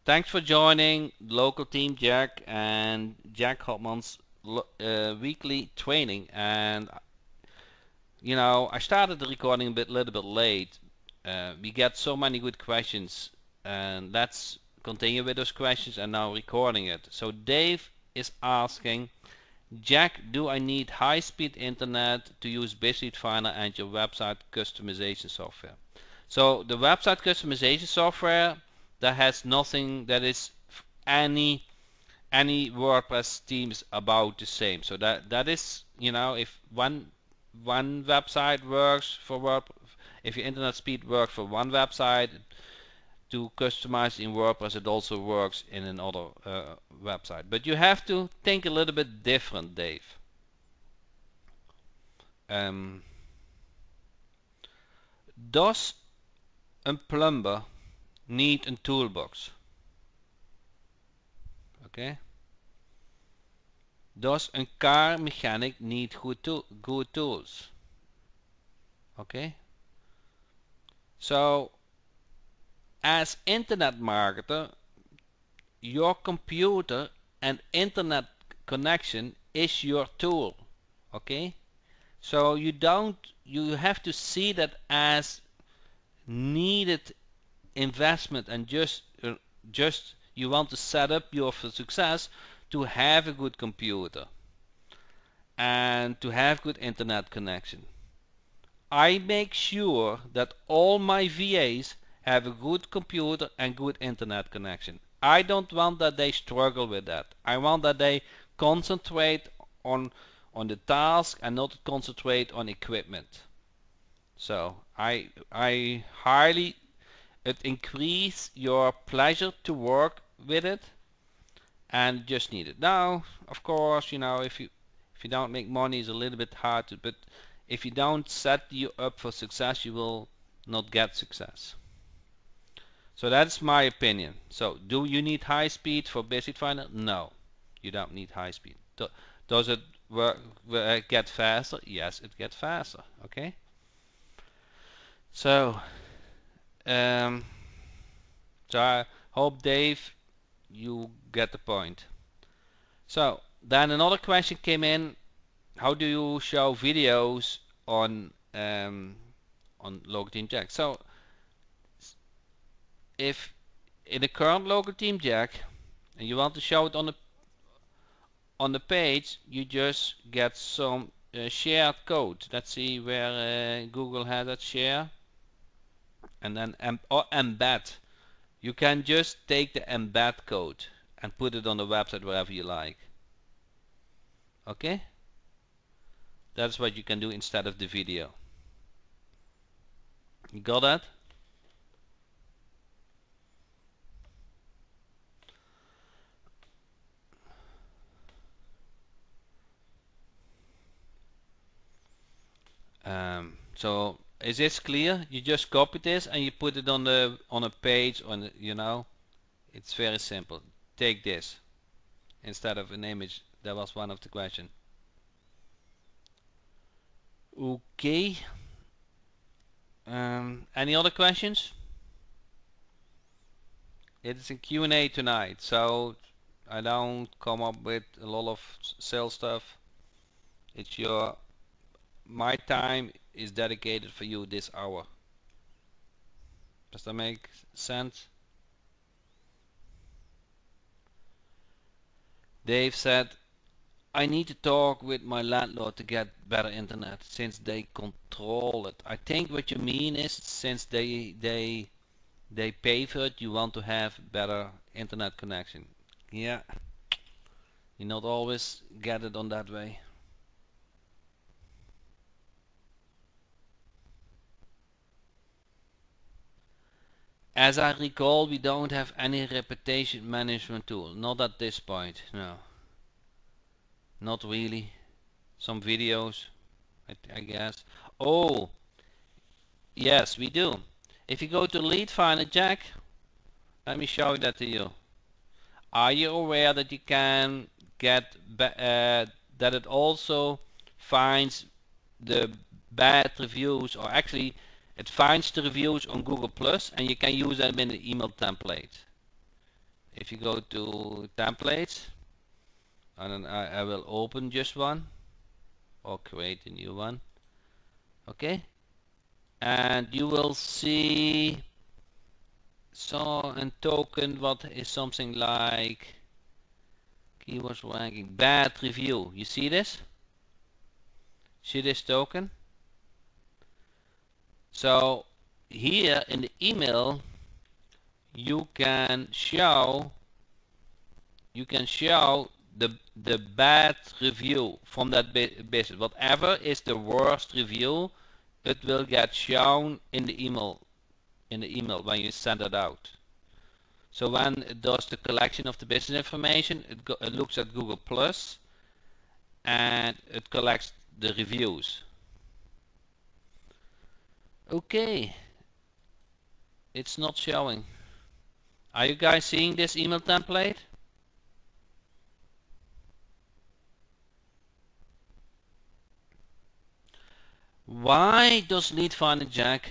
Thanks for joining Local Team Jack and Jack Hopman's weekly training. And I started the recording little bit late. We get so many good questions, and let's continue with those questions and now recording it. So Dave is asking, Jack, do I need high-speed internet to use Business Finder and your website customization software? So the website customization software that has nothing that is any WordPress theme is about the same. So that is, if one website works for if your internet speed works for one website to customize in WordPress, it also works in another website. But you have to think a little bit different, Dave. Um, does a plumber need a toolbox? Okay. Does a car mechanic need good tools? Okay. So as internet marketer, your computer and internet connection is your tool. Okay. So you have to see that as needed investment and just you want to set up your success to have a good computer and to have good internet connection. I make sure that all my VAs have a good computer and good internet connection. I don't want that they struggle with that. I want that they concentrate on on the task and not concentrate on equipment. So I highly it increase your pleasure to work with it and just need it. Now, of course, if you don't make money, it's a little bit hard to, but if you don't set you up for success, you will not get success. So that's my opinion. So do you need high speed for Basic Finder? No, you don't need high speed. Does it get faster? Yes, it gets faster. Okay. So, um, so I hope Dave, you get the point. So then another question came in: how do you show videos on local team jack? So if in the current local team jack and you want to show it on the page, you just get some shared code. Let's see where Google has that share, and then or embed. You can just take the embed code and put it on the website wherever you like. Okay, that's what you can do instead of the video. You got that? So is this clear? You just copy this and you put it on a page it's very simple. Take this instead of an image. That was one of the questions. Okay. Any other questions? It is a Q&A tonight, so I don't come up with a lot of sales stuff. It's my time is dedicated for you this hour. Does that make sense? Dave said, I need to talk with my landlord to get better internet since they control it. I think what you mean is since they pay for it, you want to have better internet connection. Yeah, you not always get it on that way. As I recall, we don't have any reputation management tool. Not at this point, no. Not really. Some videos, I guess. Oh, yes, we do. If you go to Lead Finder Jack, let me show that to you. Are you aware that you can get that it also finds the bad reviews, or actually it finds the reviews on Google Plus and you can use them in the email template. if you go to templates, and then I will open just one or create a new one. Okay, and you will see so a token what is something like keywords ranking bad review. You see this? See this token? So here in the email you can show the bad review from that business. Whatever is the worst review, it will get shown in the email when you send it out. So when it does the collection of the business information, it looks at Google Plus and it collects the reviews. Okay, it's not showing. Are you guys seeing this email template? Why does Lead Finder Jack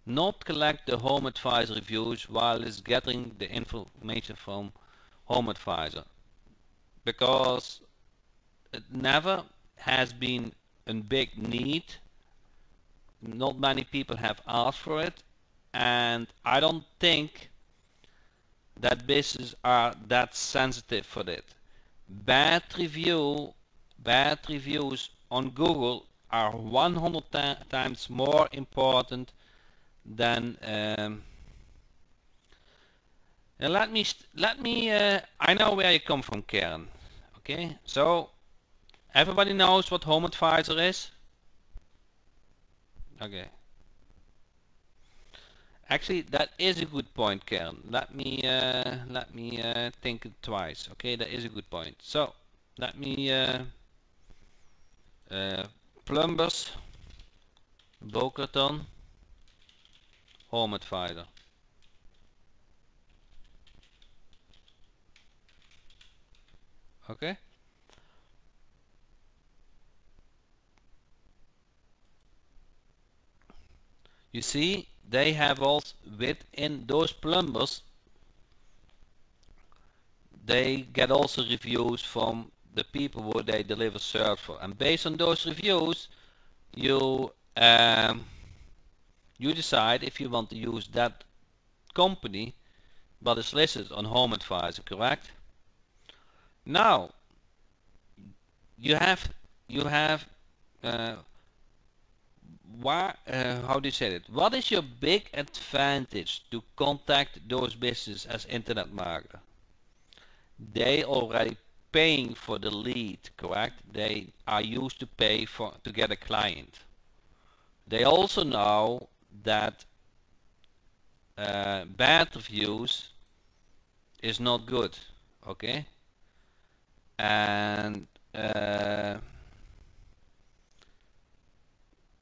not collect the Home Advisor reviews while it's getting the information from Home Advisor? Because it never has been a big need. Not many people have asked for it, and I don't think that businesses are that sensitive for it. Bad reviews on Google are 100 times more important than I know where you come from, Karen. Okay, so everybody knows what Home Advisor is. Okay, actually that is a good point, Karen. Let me think it twice. Okay, that is a good point. So let me uh, plumbers, Bokerton, Home Advisor. Okay. You see, they have also within those plumbers, they get also reviews from the people who they deliver service for, and based on those reviews, you you decide if you want to use that company, but it's listed on Home Advisor, correct? Now you have uh, how do you say it? What is your big advantage to contact those businesses as internet marketer? They already paying for the lead, correct? They are used to pay for to get a client. They also know that bad reviews is not good, okay? And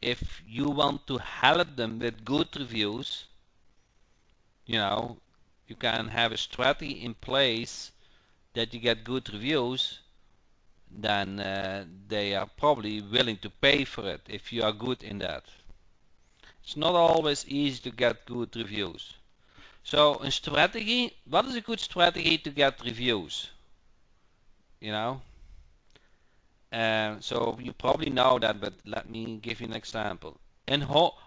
if you want to help them with good reviews, you know, you can have a strategy in place that you get good reviews, then they are probably willing to pay for it if you are good in that. It's not always easy to get good reviews. So in strategy, what is a good strategy to get reviews? You know, so you probably know that, but let me give you an example.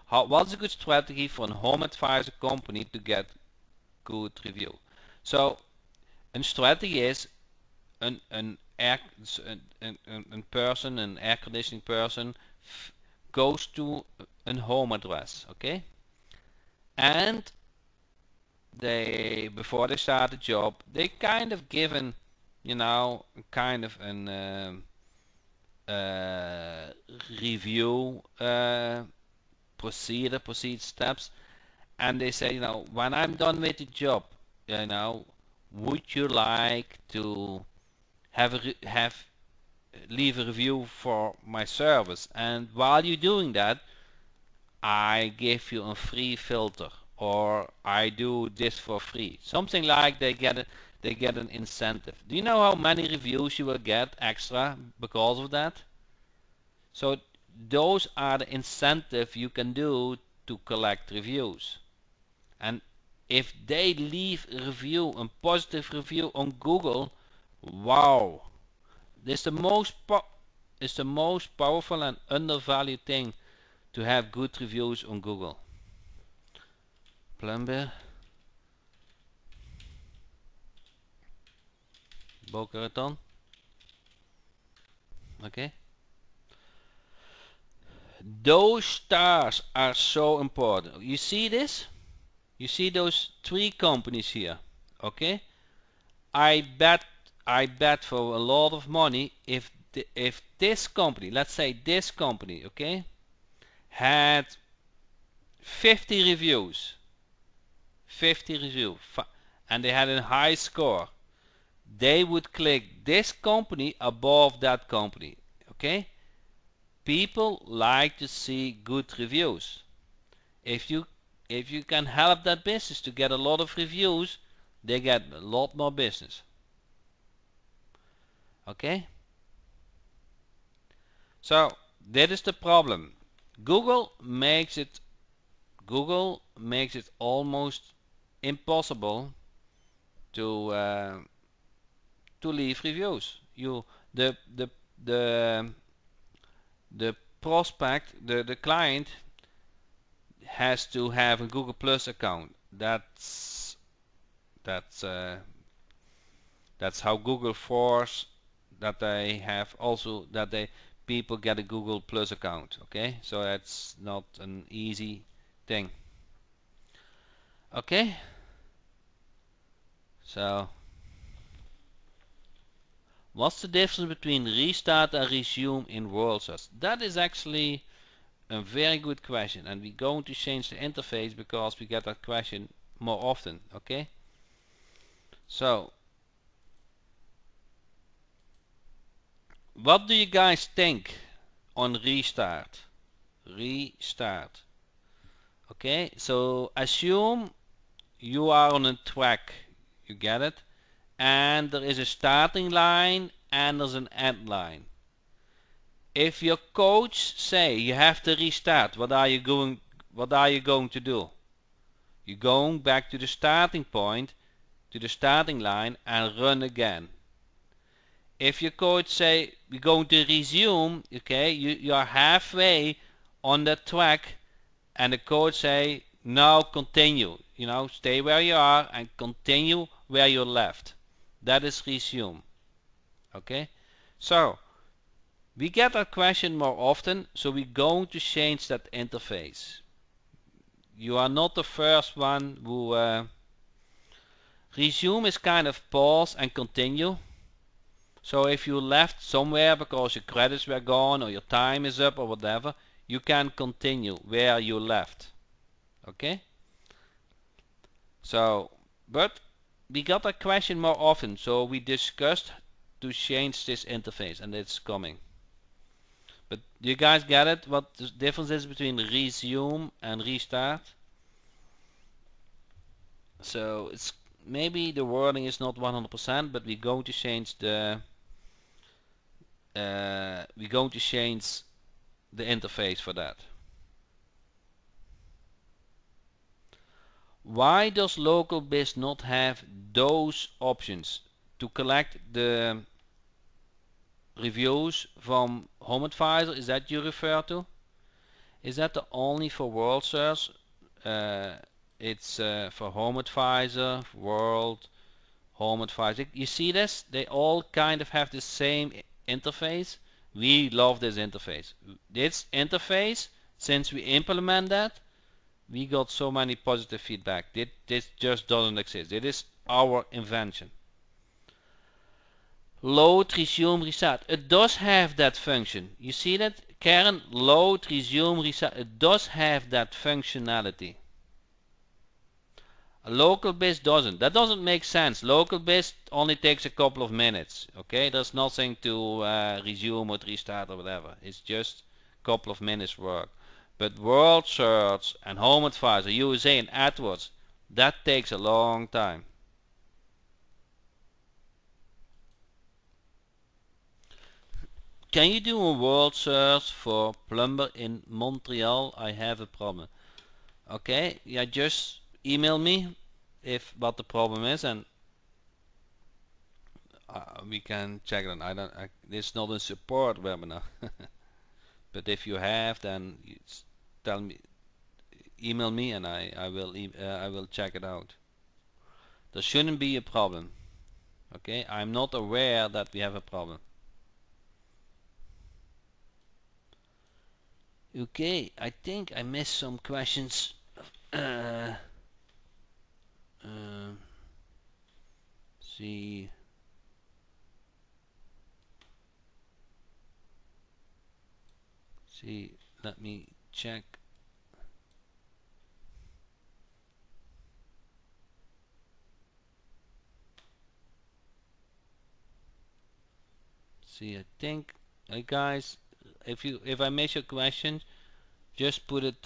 What's a good strategy for a home advisor company to get good review? So a strategy is an air an person, an air conditioning person, goes to a home address, okay, and they before they start the job they kind of given kind of an uh, review proceed steps, and they say, when I'm done with the job, you know would you like to have leave a review for my service, and while you're doing that I give you a free filter, or I do this for free. Something like they get an incentive. Do you know how many reviews you will get extra because of that? So those are the incentive you can do to collect reviews. And if they leave a review, a positive review on Google, wow, this is the most powerful and undervalued thing to have good reviews on Google. Plumber, Boca Raton. Okay. Those stars are so important. You see this? You see those three companies here? Okay. I bet for a lot of money if this company, let's say this company, okay, had 50 reviews, 50 reviews, and they had a high score, they would click this company above that company. Okay. People like to see good reviews. If you can help that business to get a lot of reviews, they get a lot more business. Okay. So that is the problem. Google makes it almost impossible to leave reviews. The the the the prospect, the client has to have a Google Plus account. That's uh, that's how Google force that they have also that they people get a Google Plus account. Okay, so that's not an easy thing. Okay, so what's the difference between restart and resume in world search? That is actually a very good question, and we're going to change the interface because we get that question more often. Okay, so what do you guys think on restart? Restart. Okay, so assume you are on a track. You get it? And there is a starting line and there's an end line. If your coach say you have to restart, what are you going to do? You're going back to the starting point, to the starting line and run again. If your coach say we're going to resume, okay, you are halfway on that track and the coach say now continue, stay where you are and continue where you left. That is resume. Okay, so we get that question more often, so we're going to change that interface. You are not the first one who resume is kind of pause and continue. So if you left somewhere because your credits were gone or your time is up or whatever, you can continue where you left. Okay? So, but we got that question more often, so we discussed to change this interface, and it's coming. But do you guys get it? What the difference is between resume and restart? So it's maybe the wording is not 100%, but we're going to change the interface for that. Why does LocalBiz not have those options to collect the reviews from Home Advisor? Is that you refer to? Is that the only for World Search? It's for Home Advisor, World, Home Advisor. You see this? They all kind of have the same interface. We love this interface. This interface, since we implement that, we got so many positive feedback. This just doesn't exist. It is our invention. Load, resume, restart. It does have that function. You see that? Karen, load, resume, restart. It does have that functionality. LocalBiz doesn't. That doesn't make sense. LocalBiz only takes a couple of minutes. Okay, there's nothing to resume or restart or whatever. It's just a couple of minutes work. But World Search and Home Advisor, USA and AdWords, that takes a long time. Can you do a World Search for plumber in Montreal? I have a problem. Okay, yeah, just email me if what the problem is, and we can check it. It's not a support webinar, but if you have, then you tell me, email me, and I will check it out. There shouldn't be a problem. Okay, I'm not aware that we have a problem. Okay, I think I missed some questions. Uh, uh, see. Let me check. I think, hey guys, if I miss your question, just put it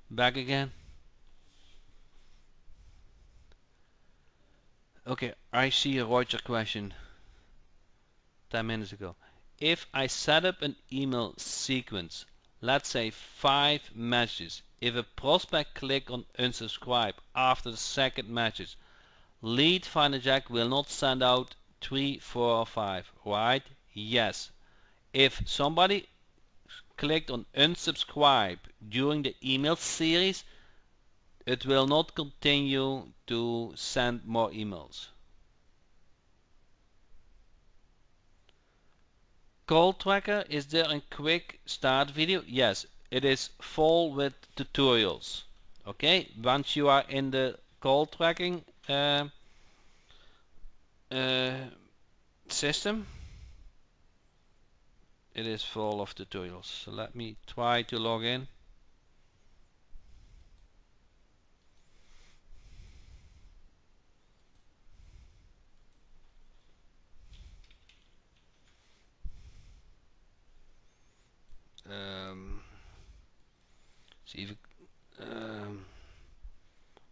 back again. Okay, I see a Roger question 10 minutes ago. If I set up an email sequence, let's say 5 messages, if a prospect click on unsubscribe after the second message, Lead Finder Jack will not send out 3, 4, or 5, right? Yes. If somebody clicked on unsubscribe during the email series, it will not continue to send more emails. Call tracker, is there a quick start video? Yes, it is full with tutorials. Okay, once you are in the call tracking uh, system, it is full of tutorials. So let me try to log in. Um, see if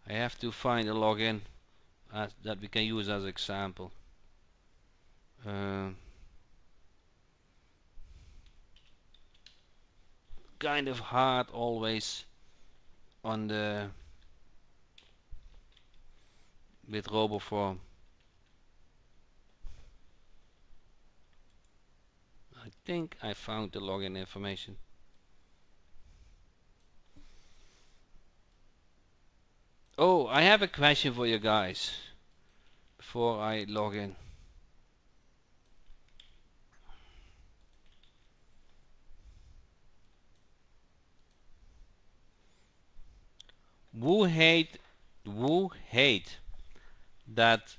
I have to find a login that we can use as example. Kind of hard always on the with RoboForm. I think I found the login information. Oh, I have a question for you guys before I log in. Who hate that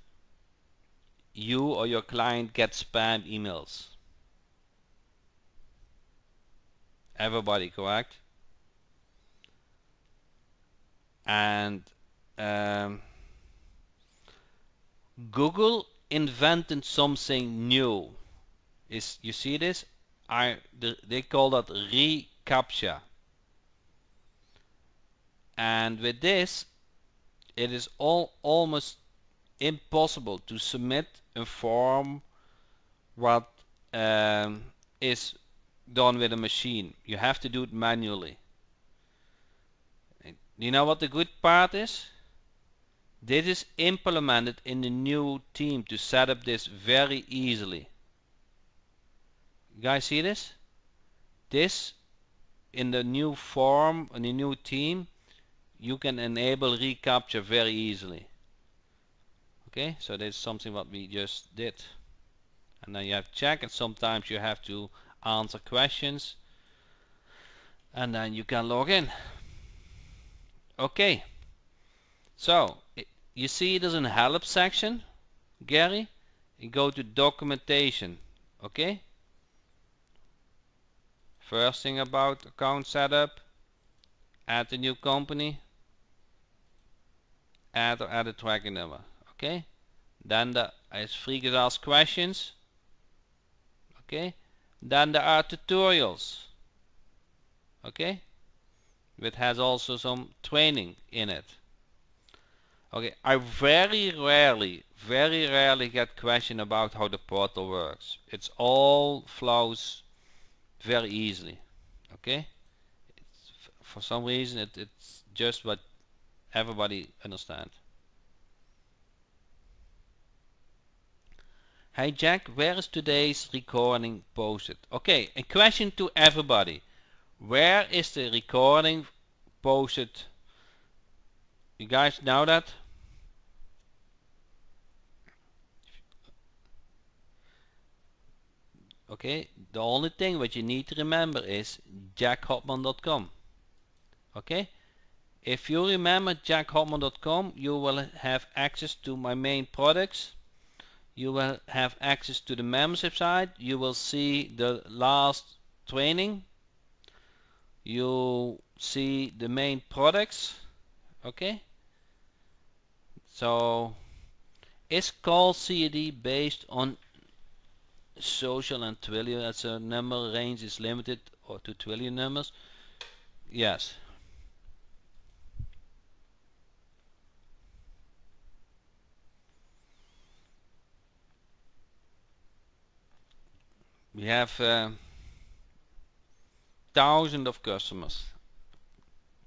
you or your client get spam emails? Everybody, correct? And um, Google invented something new. You see this? They call that reCAPTCHA. And with this, it is almost impossible to submit a form what is done with a machine. You have to do it manually. You know what the good part is? This is implemented in the new team to set up this very easily. You guys see this? This in the new form, in the new team, you can enable reCAPTCHA very easily. Okay, so that's something what we just did. And then you have to check, and sometimes you have to answer questions, and then you can log in. Okay, so you see there's a help section, Gary. You go to documentation. Okay, first thing about account setup, add a new company, add a tracking number. Okay, then as Friedrich asks questions. Okay, then there are tutorials. Okay, it has also some training in it. Okay, I very rarely get question about how the portal works. It's all flows very easily. Okay, for some reason it's just what everybody understand. Hey Jack, where is today's recording posted? Okay, a question to everybody. Where is the recording posted? You guys know that? Okay, the only thing what you need to remember is jackhopman.com. Okay, if you remember jackhopman.com, you will have access to my main products. You will have access to the membership site. You will see the last training. You see the main products. Okay, so is call CAD based on social and trillion as a number range is limited or to trillion numbers? Yes. We have thousands of customers.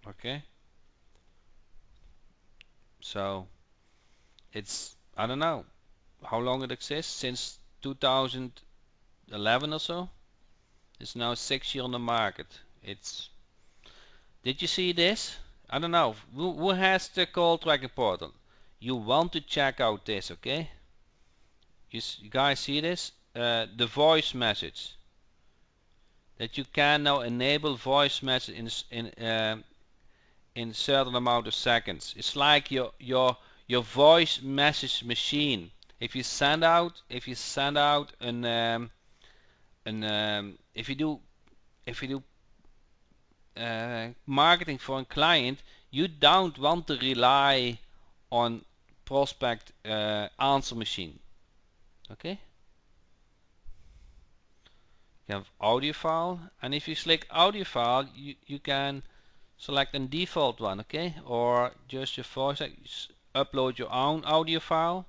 Okay, so it's, I don't know how long it exists, since 2011 or so. It's now 6 years on the market. It's, did you see this? I don't know who has the call tracking portal. You want to check out this, okay? You guys see this? The voice message, that you can now enable voice message in a certain amount of seconds. It's like your voice message machine. If you send out if you do marketing for a client, you don't want to rely on prospect answer machine. Okay? You have audio file, and if you select audio file, you can select a default one, okay? Or just your voice, upload your own audio file.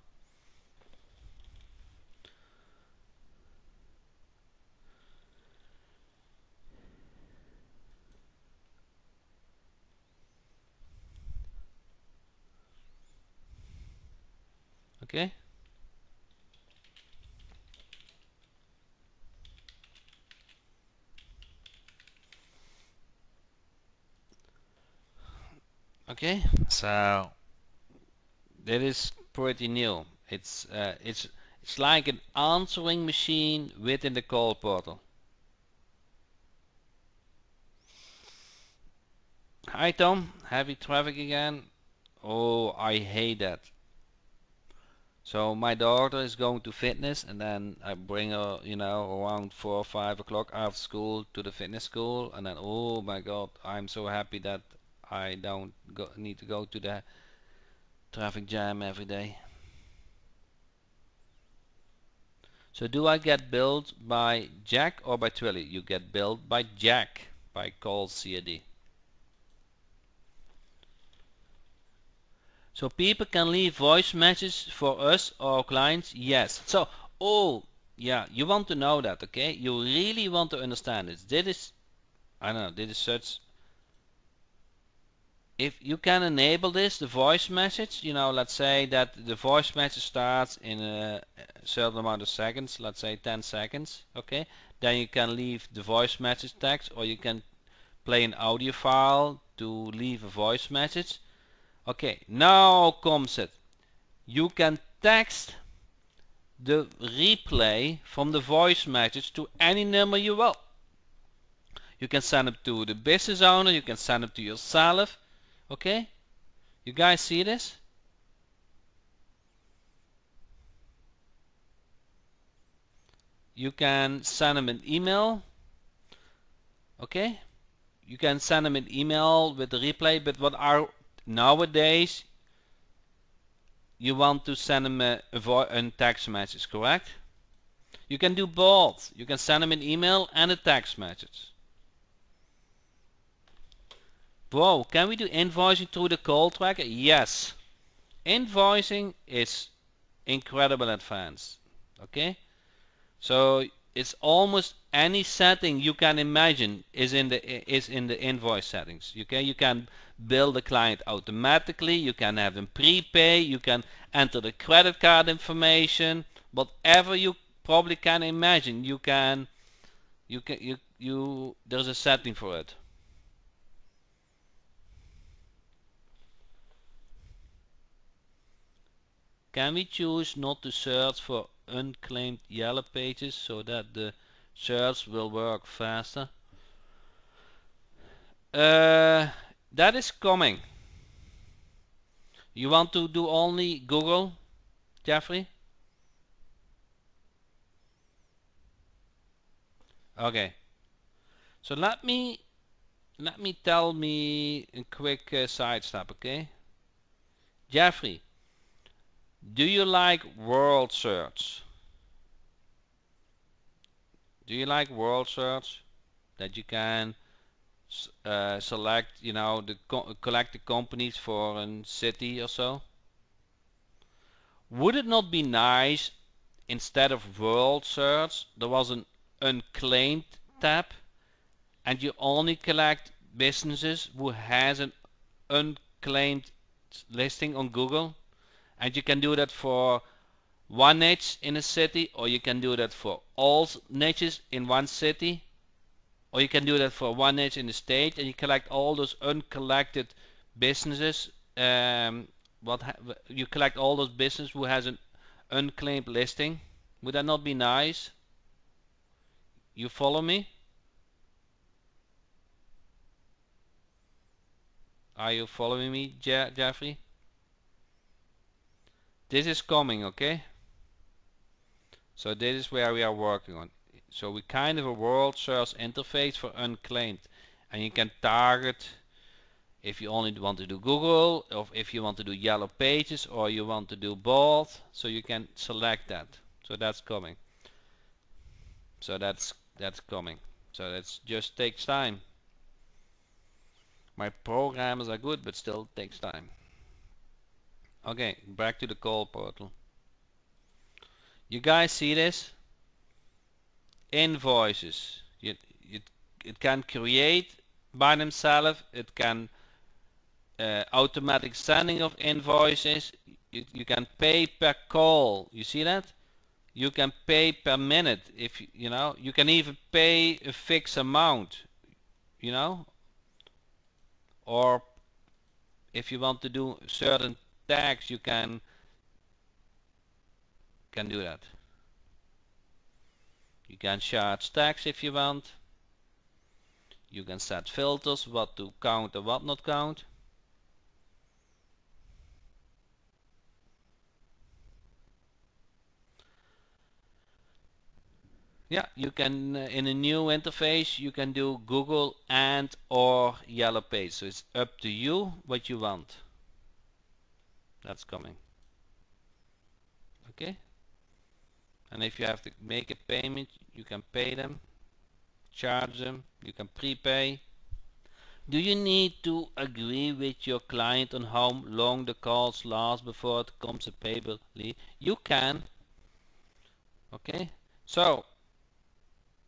Okay? Okay? So that is pretty new. It's like an answering machine within the call portal. Hi Tom, heavy traffic again. Oh, I hate that. So my daughter is going to fitness, and then I bring her, around 4 or 5 o'clock after school to the fitness school, and then oh my God, I'm so happy that I don't need to go to the traffic jam every day. So do I get billed by Jack or by Twilly? You get billed by Jack, by call CAD. So people can leave voice messages for us or clients? Yes. So, oh, yeah, you want to know that, okay? You really want to understand this. I don't know, this is such, if you can enable this, the voice message, let's say that the voice message starts in a certain amount of seconds, let's say 10 seconds, okay? Then you can leave the voice message text, or you can play an audio file to leave a voice message. Okay, now comes it. You can text the replay from the voice message to any number you will. You can send it to the business owner, you can send it to yourself. Okay? You guys see this? You can send them an email. Okay? You can send them an email with the replay, but what are nowadays you want to send them a text message, correct? You can do both. You can send them an email and a text message. Bro, can we do invoicing through the call tracker? Yes. Invoicing is incredible advanced. Okay? So it's almost any setting you can imagine is in the invoice settings. Okay, you can bill the client automatically. You can have him prepay. You can enter the credit card information. Whatever you probably can imagine, you can. You can. You. There's a setting for it. Can we choose not to search for unclaimed yellow pages so that the search will work faster? That is coming. You want to do only Google, Jeffrey? Okay. So let me tell me a quick sidestep, okay? Jeffrey, do you like world search? Do you like world search? That you can select, collect the companies for a city or so? Would it not be nice instead of world search there was an unclaimed tab and you only collect businesses who has an unclaimed listing on Google, and you can do that for one niche in a city, or you can do that for all niches in one city, or you can do that for one niche in the state, and you collect all those uncollected businesses. What you collect all those businesses who has an unclaimed listing. Would that not be nice? You follow me? Are you following me, Jeffrey? This is coming, okay? So this is where we are working on. So we kind of a world search interface for unclaimed, and you can target if you only want to do Google, or if you want to do yellow pages, or you want to do both. So you can select that. So that's coming. So that's coming. So that just takes time. My programs are good, but still takes time. Okay, back to the call portal. You guys see this? Invoices. It can create by themselves. It can automatic sending of invoices. You can pay per call. You see that? You can pay per minute. If you can even pay a fixed amount. You know, or if you want to do certain tax, you can do that. You can charge tax if you want. You can set filters, what to count and what not count. Yeah, you can in a new interface you can do Google and or Yellow Page. So it's up to you what you want. That's coming. Okay. And if you have to make a payment, you can pay them, charge them, you can prepay. Do you need to agree with your client on how long the calls last before it becomes a payable lead? You can. Okay. So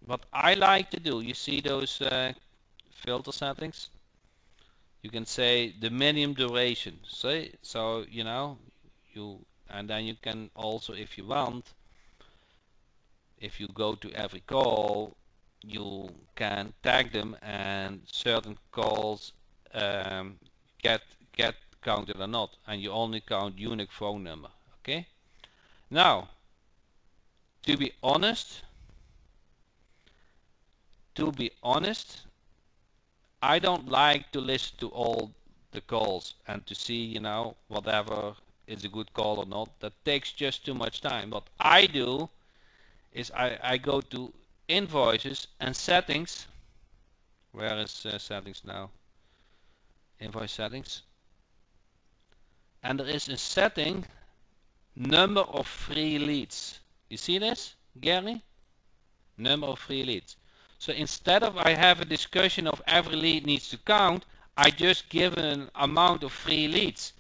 what I like to do, you see those filter settings? You can say the minimum duration. So and then you can also, if you want, if you go to every call, you can tag them, and certain calls um, get counted or not, and you only count unique phone number. Okay. Now, to be honest, I don't like to listen to all the calls and to see, whatever is a good call or not. That takes just too much time. What I do is I go to invoices and settings. Where is settings now? Invoice settings. And there is a setting, number of free leads. You see this, Gary? Number of free leads. So instead of I have a discussion of every lead needs to count, I just give an amount of free leads,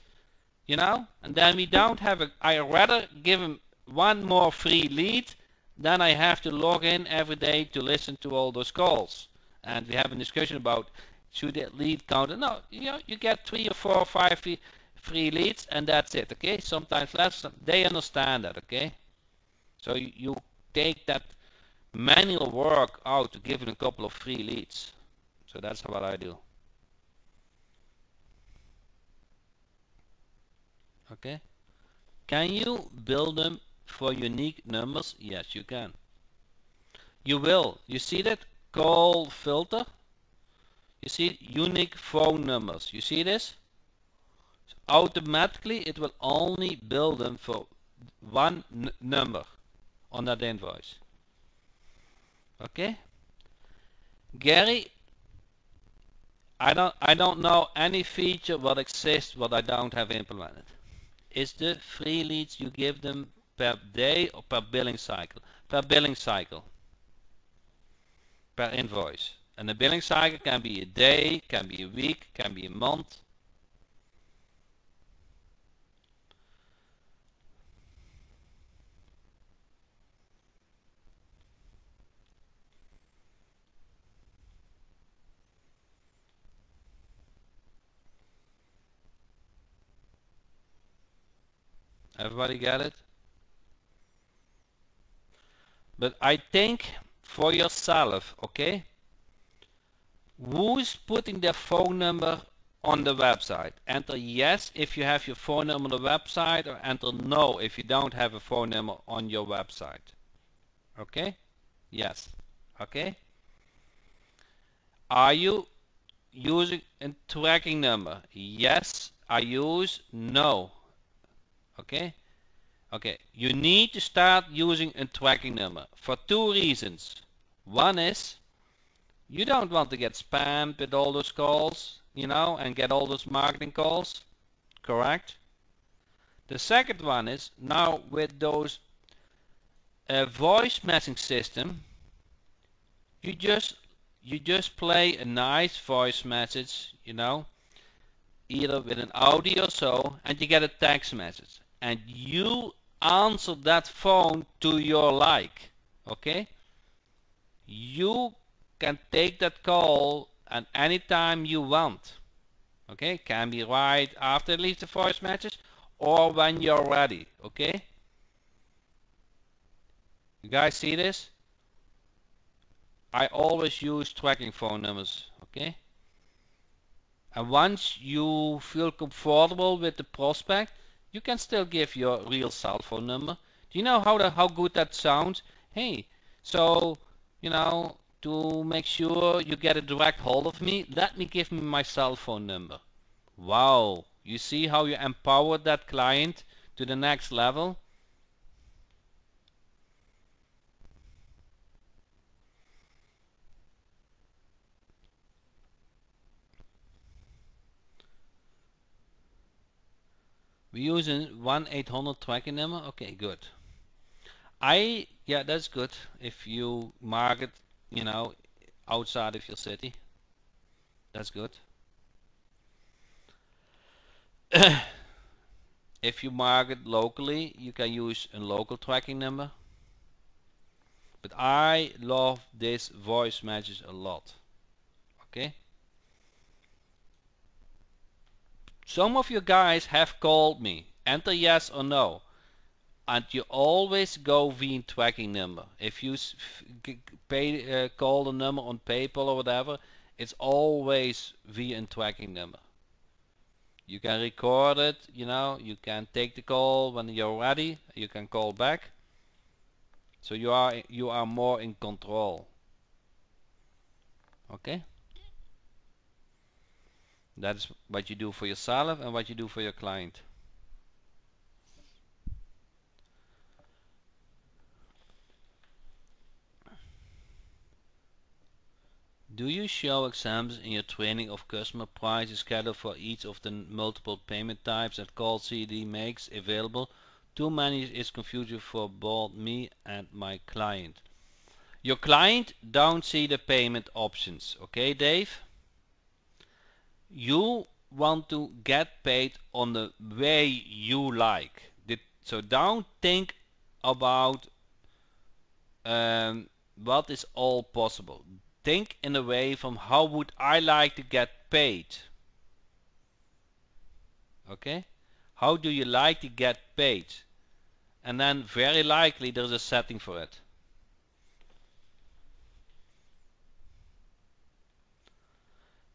and then we don't have I rather give him one more free lead then I have to log in every day to listen to all those calls. And we have a discussion about should the lead count. No, you get 3 or 4 or 5 free leads and that's it, okay? Sometimes less. They understand that, okay? So you take that manual work out to give them a couple of free leads. So that's what I do. Okay? Can you build them for unique numbers? Yes, you can. You will. You see that call filter? You see unique phone numbers. You see this? Automatically it will only build them for one number on that invoice. Okay? Gary, I don't know any feature what exists what I don't have implemented. Is the free leads you give them per day or per billing cycle? Per billing cycle. Per invoice. And the billing cycle can be a day, can be a week, can be a month. Everybody get it? But I think for yourself, okay? Who's putting their phone number on the website? Enter yes if you have your phone number on the website, or enter no if you don't have a phone number on your website. Okay? Yes. Okay? Are you using a tracking number? Yes, I use. No. Okay? Okay. You need to start using a tracking number for two reasons. One is you don't want to get spammed with all those calls, and get all those marketing calls, correct? The second one is now with those voice messaging system, you just play a nice voice message, either with an audio or so, and you get a text message, and you answer that phone to your like, okay? You can take that call at any time you want. Okay, can be right after it leaves the voice message or when you're ready. Okay, you guys see this? I always use tracking phone numbers. Okay, and once you feel comfortable with the prospect, you can still give your real cell phone number. Do you know how good that sounds? Hey, so to make sure you get a direct hold of me, let me give me my cell phone number. Wow, you see how you empowered that client to the next level? We use a 1-800 tracking number. Okay, good. Yeah, that's good if you market, you know, outside of your city. That's good. If you market locally, you can use a local tracking number. But I love this voice message a lot. Okay? Some of you guys have called me. Enter yes or no. And you always go via tracking number. If you call the number on PayPal or whatever, it's always via tracking number. You can record it, you can take the call when you're ready, you can call back. So you are more in control. Okay? That's what you do for yourself and what you do for your client. Do you show examples in your training of customer prices schedule for each of the multiple payment types that Call CD makes available? Too many is confusing for both me and my client. Your client don't see the payment options, okay, Dave? You want to get paid on the way you like. So don't think about what is all possible. Think in a way from how would I like to get paid? Okay? How do you like to get paid? And then very likely there's a setting for it.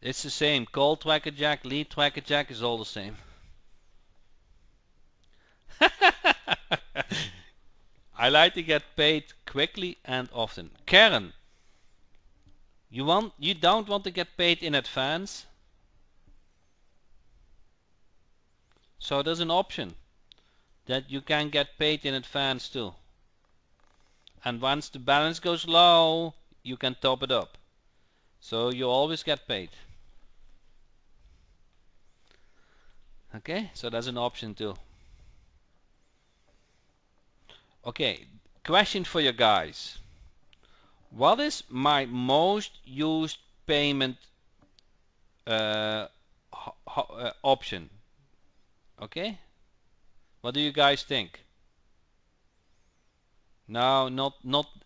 It's the same. Call tracker jack, lead tracker jack is all the same. I like to get paid quickly and often. Karen, you don't want to get paid in advance? So there's an option that you can get paid in advance too. And once the balance goes low, you can top it up. So you always get paid. Okay, so that's an option too. Okay, question for you guys. What is my most used payment uh, option? Okay, what do you guys think? No, not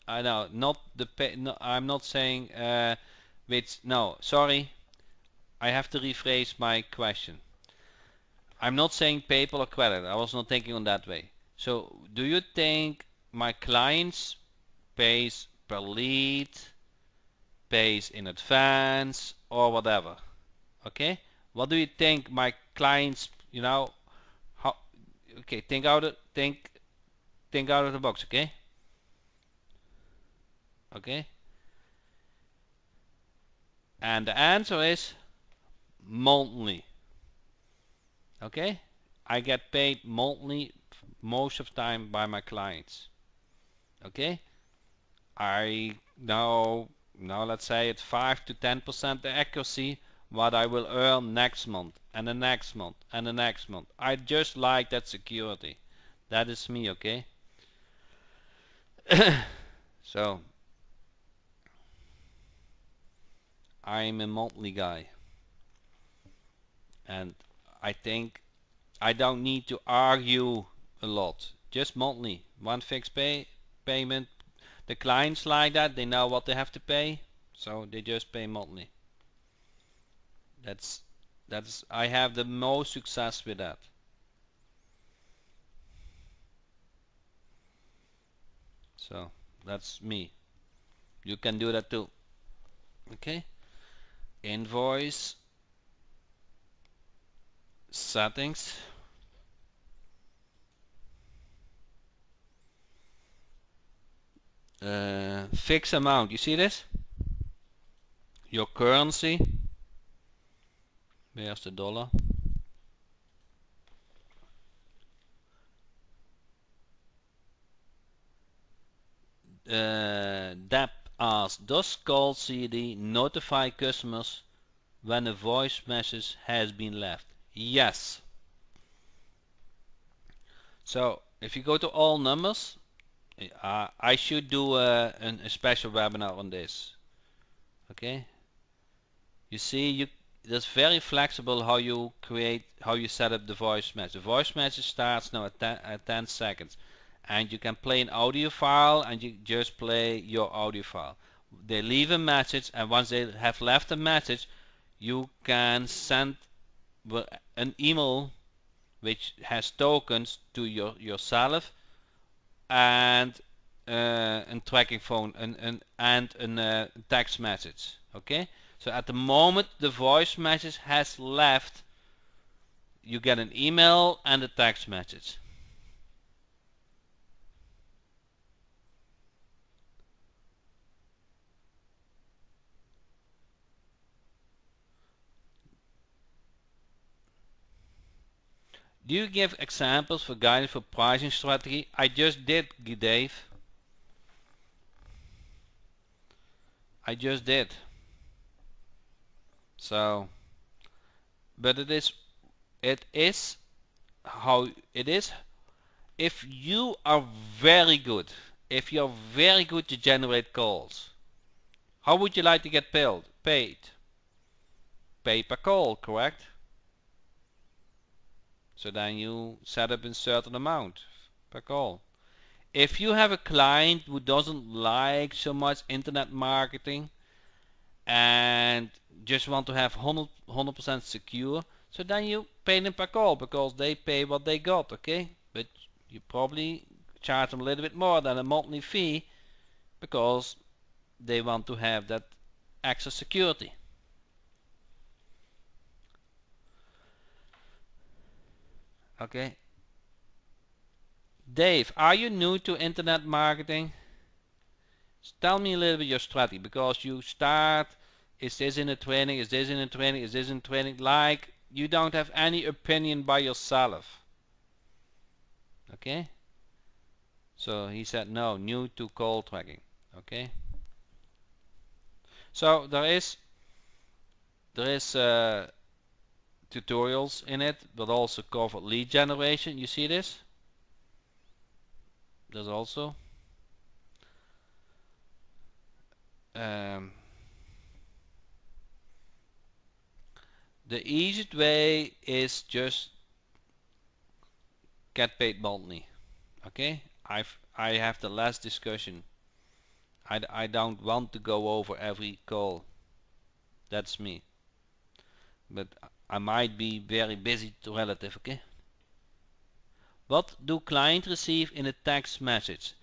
I know not the pay. No, I'm not saying which. No, sorry, I have to rephrase my question. I'm not saying PayPal or credit. I was not thinking on that way. So, do you think my clients pays per lead, pays in advance, or whatever? Okay? What do you think my clients, how? Okay, think out of the box. Okay? Okay? And the answer is monthly. Okay? I get paid monthly most of the time by my clients. Okay? I know, now let's say it's 5 to 10% accuracy what I will earn next month and the next month and the next month. I just like that security. That is me, okay? So, I'm a monthly guy. And I think I don't need to argue a lot. Just monthly. One fixed payment. The clients like that. They know what they have to pay. So they just pay monthly. That's I have the most success with that. So that's me. You can do that too. Okay. Invoice settings. Fixed amount. You see this? Your currency. Where's the dollar? Deb asks, does call CD notify customers when a voice message has been left? Yes. So if you go to all numbers, I should do a special webinar on this. Okay. You see, that's very flexible how you set up the voice message. The voice message starts now at 10 seconds, and you can play an audio file, and you just play your audio file. They leave a message, and once they have left a message, you can send an email which has tokens to yourself and a tracking phone and a text message. Okay, so at the moment the voice message has left, you get an email and a text message. Do you give examples for guidance for pricing strategy? I just did, Dave. I just did. So, but it is how it is. If you are very good, if you're very good to generate calls, how would you like to get paid? Pay per call, correct? So then you set up a certain amount per call. if you have a client who doesn't like so much internet marketing and just want to have 100% secure, so then you pay them per call because they pay what they got, okay? But you probably charge them a little bit more than a monthly fee because they want to have that extra security. Okay. Dave, are you new to internet marketing? Tell me a little bit your strategy because you start, is this in a training, is this in a training, is this in training, like you don't have any opinion by yourself. Okay? So he said no, new to call tracking. Okay? So there is tutorials in it, but also cover lead generation. You see this? There's also um, the easiest way is just get paid monthly. Okay? I have the last discussion. I don't want to go over every call. That's me. But I might be very busy to relative. Okay? What do clients receive in a text message?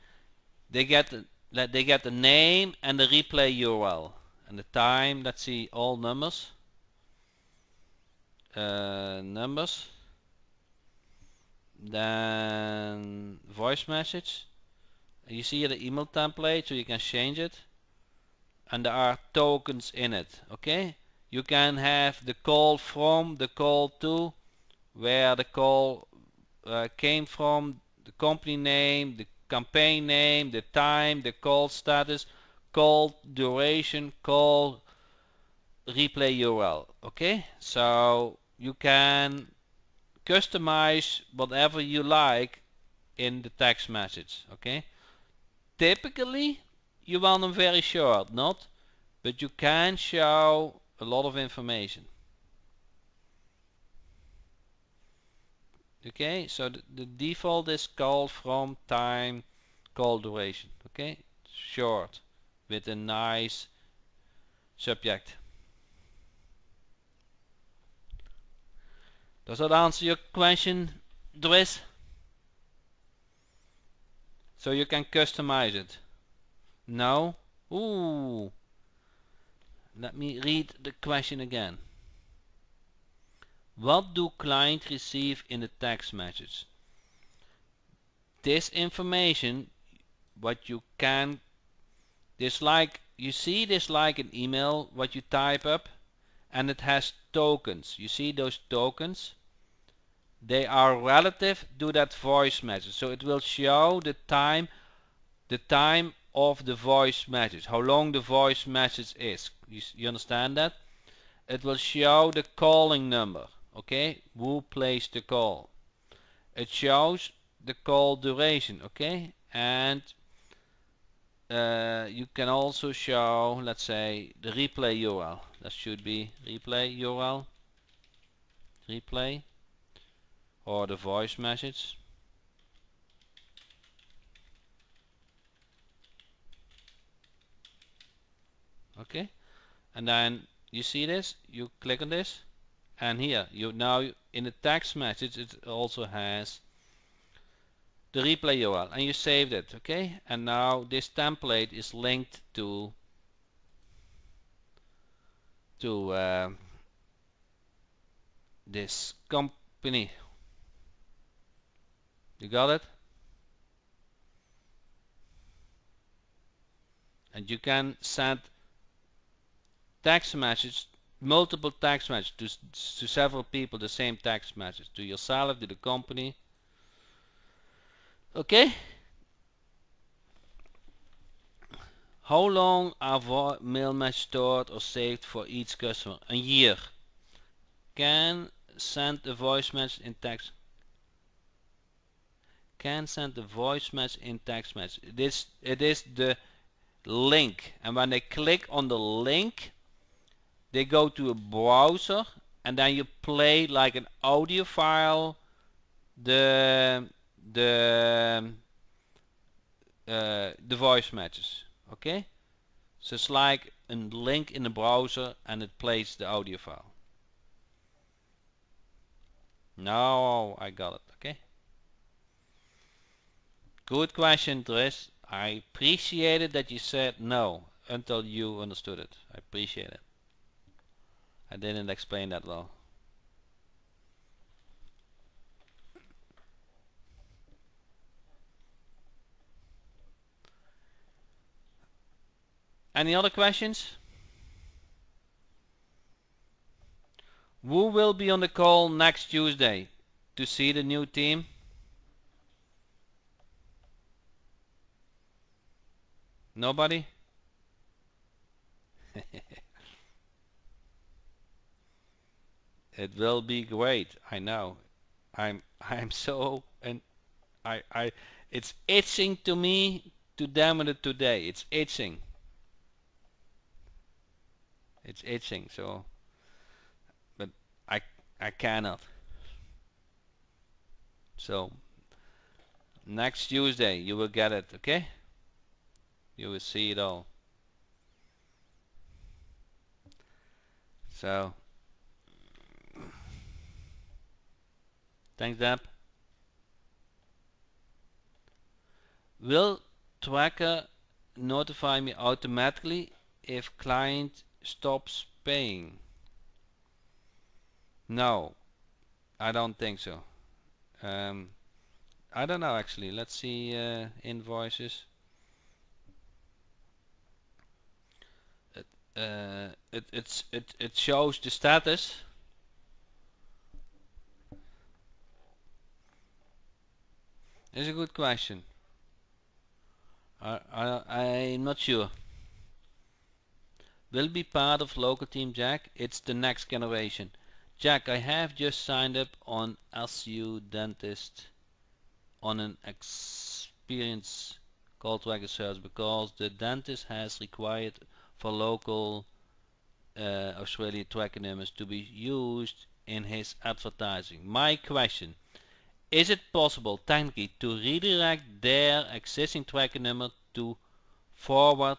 They get the name and the replay URL and the time. Let's see all numbers. Numbers. Then voice message. You see the email template, so you can change it. And there are tokens in it. Okay. You can have the call from, the call to, where the call came from, the company name, the campaign name, the time, the call status, call duration, call replay URL. Okay, so you can customize whatever you like in the text message. Okay, typically you want them very short, not, but you can show a lot of information. Okay, so the default is call from, time, call duration. Okay, short with a nice subject. Does that answer your question, Dries? So you can customize it. No? Ooh. Let me read the question again. What do clients receive in the text message? This information, what you can, this like, you see this like an email, what you type up, and it has tokens. You see those tokens? They are relative to that voice message. So it will show the time of the voice message, how long the voice message is. You understand that? It will show the calling number, okay? Who placed the call. It shows the call duration, okay? And you can also show, let's say, the replay URL. That should be replay URL, replay, or the voice message. Okay? And then you see this, you click on this, and here you now in the text message it also has the replay URL, and you saved it. Okay, and now this template is linked to this company. You got it? And you can send text messages, multiple text messages to several people, the same text message, to yourself, to the company. Okay. How long are mail messages stored or saved for each customer? A year. Can send a voice message in text. Can send a voice message in text message. It is the link, and when they click on the link, they go to a browser, and then you play like an audio file the the voice matches. Okay? So it's like a link in the browser and it plays the audio file. Now I got it. Okay? Good question, Dres. I appreciated that you said no until you understood it. I appreciate it. I didn't explain that well. Any other questions? Who will be on the call next Tuesday to see the new team? Nobody? It will be great. I know. I'm so and I it's itching to me to demo it today. It's itching. It's itching. So, but I I cannot. So next Tuesday you will get it. Okay? You will see it all. So thanks, Deb. Will Tracker notify me automatically if client stops paying? No, I don't think so. Um, I don't know actually. Let's see invoices. It shows the status. It's a good question. I'm not sure. Will be part of local team, Jack. It's the next generation. Jack, I have just signed up on SU Dentist on an experience call tracker service because the dentist has required for local Australia tracker numbers to be used in his advertising. My question, is it possible technically to redirect their existing tracker number to forward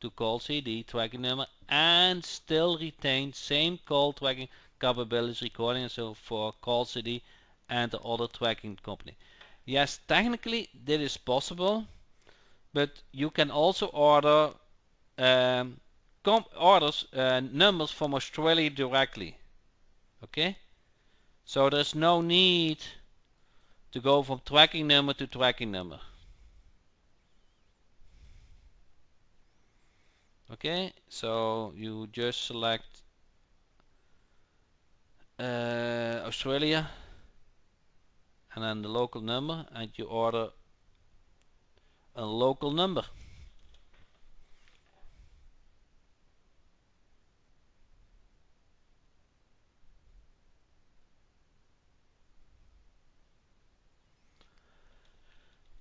to call CD tracking number and still retain same call tracking capabilities recording and so for call CD and the other tracking company? Yes, technically that is possible, but you can also order um, orders numbers from Australia directly. Okay, so there's no need to go from tracking number to tracking number. Okay, so you just select Australia and then the local number and you order a local number.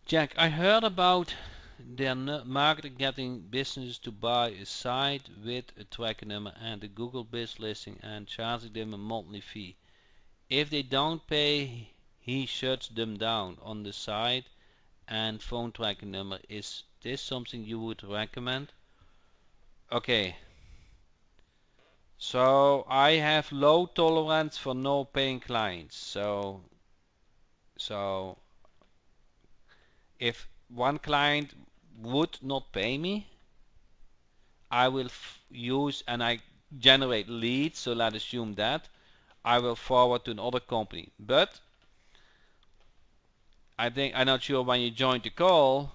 Jack, I heard about their market getting businesses to buy a site with a tracking number and a Google Biz listing and charging them a monthly fee. If they don't pay, he shuts them down on the site and phone tracking number. Is this something you would recommend? Okay, so I have low tolerance for no paying clients. So if one client would not pay me, I will use and I generate leads, so let's assume that I will forward to another company. But I think I'm not sure when you joined the call,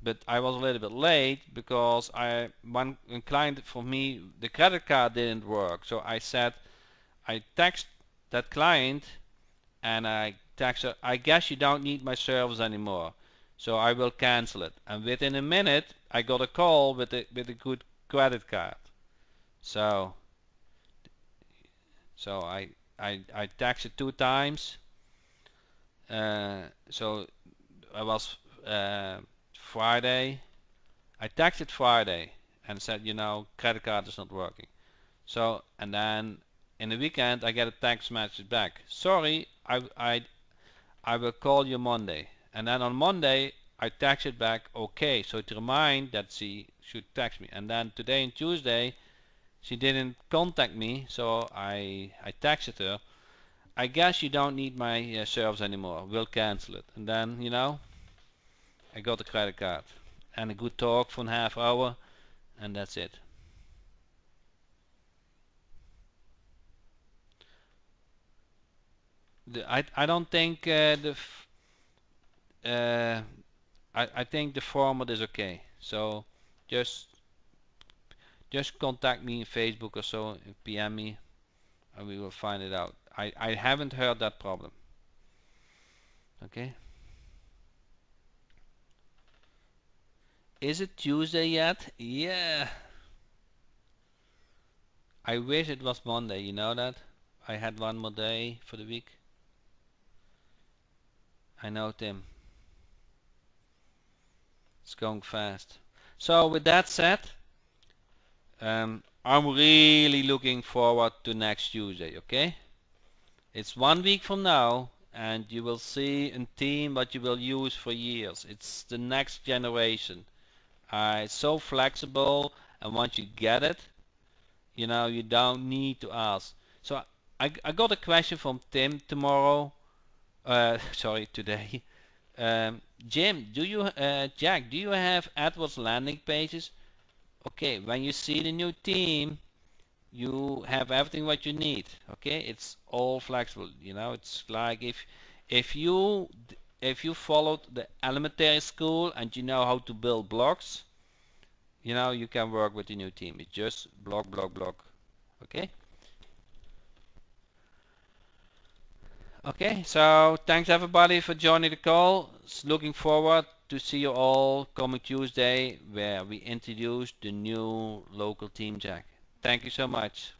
but I was a little bit late because one client for me the credit card didn't work. So I said I text that client and I text her, I guess you don't need my service anymore. So I will cancel it. And within a minute I got a call with a good credit card. So so I texted 2 times. So I was Friday. I texted Friday and said, credit card is not working. So and then in the weekend I get a text message back. Sorry, I will call you Monday. And then on Monday I texted back okay, so to remind that she should text me. And then today and Tuesday she didn't contact me, so I texted her. I guess you don't need my service anymore. We'll cancel it. And then I got a credit card and a good talk for a half hour, and that's it. I don't think uh, I think the format is okay. So just just contact me in Facebook or so, PM me, and we will find it out. I haven't heard that problem. Okay. Is it Tuesday yet? Yeah. I wish it was Monday. You know that? I had one more day for the week. I know, Tim. It's going fast. So with that said, I'm really looking forward to next Tuesday. Okay? It's 1 week from now, and you will see a team that you will use for years. It's the next generation. It's so flexible, and once you get it, you don't need to ask. So I got a question from Tim tomorrow. Sorry, today. Jim, Jack, do you have AdWords landing pages? Okay, when you see the new team, you have everything what you need. Okay, it's all flexible. It's like if you followed the elementary school and you know how to build blocks, you can work with the new team. It's just block, block, block. Okay. Okay. So thanks everybody for joining the call. Looking forward to see you all coming Tuesday, where we introduce the new local team, Jack. Thank you so much.